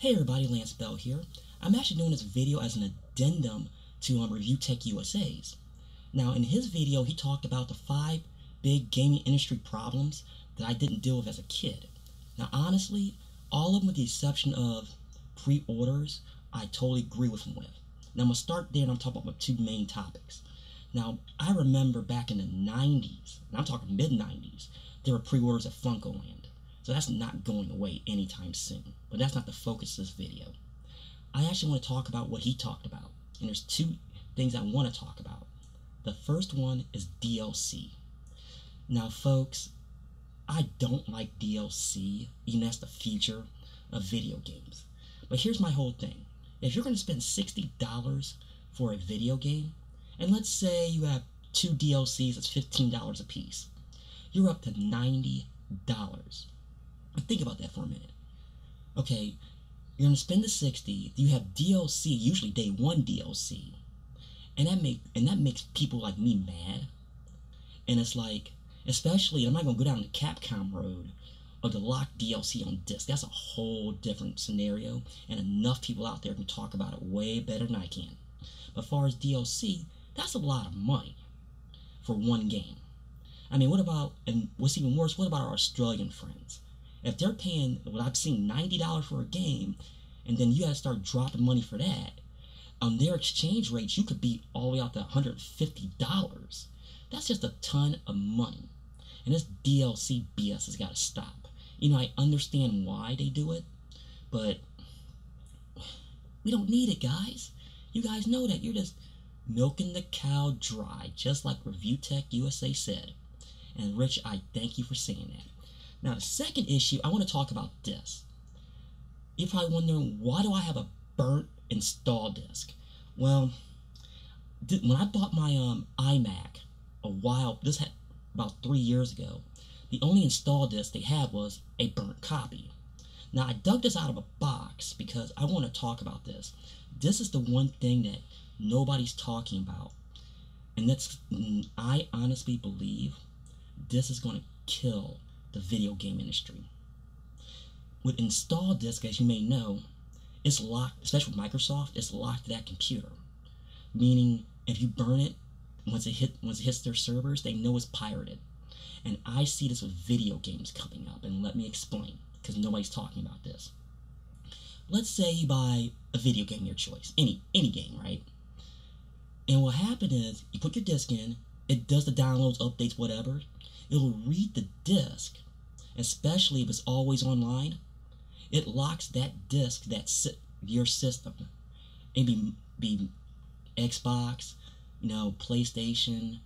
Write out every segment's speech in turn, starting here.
Hey everybody, Lance Bell here. I'm actually doing this video as an addendum to Reviewtechusa's. Now, in his video, he talked about the 5 big gaming industry problems that I didn't deal with as a kid. Now, honestly, all of them with the exception of pre-orders, I totally agree with him with. Now, I'm going to start there and I'm talking about my 2 main topics. Now, I remember back in the 90s, and I'm talking mid-90s, there were pre-orders at Funkoland. So that's not going away anytime soon. But that's not the focus of this video. I actually want to talk about what he talked about. And there's 2 things I want to talk about. The first one is DLC. Now, folks, I don't like DLC, even that's the future of video games. But here's my whole thing. If you're going to spend $60 for a video game, and let's say you have 2 DLCs, that's $15 a piece, you're up to $90. Think about that for a minute. Okay, you're going to spend the $60, you have DLC, usually day 1 DLC, and that makes people like me mad. And it's like, especially, I'm not going to go down the Capcom road of the locked DLC on disc. That's a whole different scenario, and enough people out there can talk about it way better than I can. But as far as DLC, that's a lot of money for one game. I mean, what about, and what's even worse, what about our Australian friends? If they're paying, what I've seen, $90 for a game, and then you gotta start dropping money for that, on their exchange rates, you could be all the way out to $150. That's just a ton of money. And this DLC BS has gotta stop. You know, I understand why they do it, but we don't need it, guys. You guys know that. You're just milking the cow dry, just like Reviewtechusa said. And Rich, I thank you for saying that. Now, the second issue, I want to talk about this. You're probably wondering, why do I have a burnt install disk? Well, when I bought my iMac about 3 years ago, the only install disk they had was a burnt copy. Now, I dug this out of a box because I want to talk about this. This is the one thing that nobody's talking about. And I honestly believe this is going to kill the video game industry. With install disk, as you may know, it's locked, especially with Microsoft, it's locked to that computer. Meaning, if you burn it, once it hits their servers, they know it's pirated. And I see this with video games coming up, and let me explain, because nobody's talking about this. Let's say you buy a video game of your choice, any game, right? And what happened is, you put your disc in, it does the downloads, updates, whatever. It'll read the disc, especially if it's always online. It locks that disc that's your system. It be Xbox, PlayStation,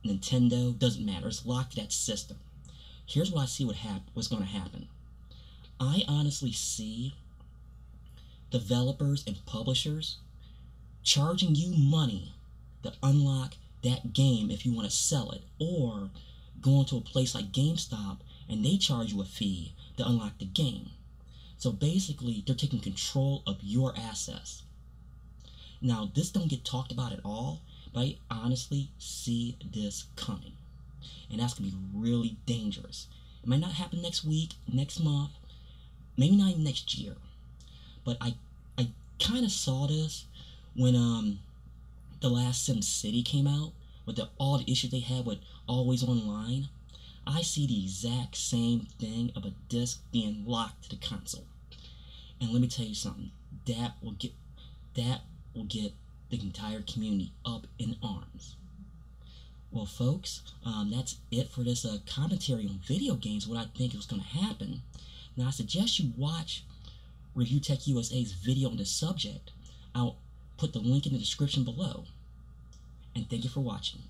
Nintendo, doesn't matter. It's locked to that system. Here's what I see what's going to happen. I honestly see developers and publishers charging you money to unlock that game if you want to sell it, or going to a place like GameStop and they charge you a fee to unlock the game. So basically, they're taking control of your assets. Now, this don't get talked about at all, but I honestly see this coming. And that's going to be really dangerous. It might not happen next week, next month, maybe not even next year. But I kind of saw this when the last SimCity came out, with all the issues they had with always online. I see the exact same thing of a disc being locked to the console. And let me tell you something, that will get the entire community up in arms. Well, folks, that's it for this commentary on video games, what I think is going to happen. Now, I suggest you watch Reviewtechusa's video on this subject. I'll put the link in the description below. And thank you for watching.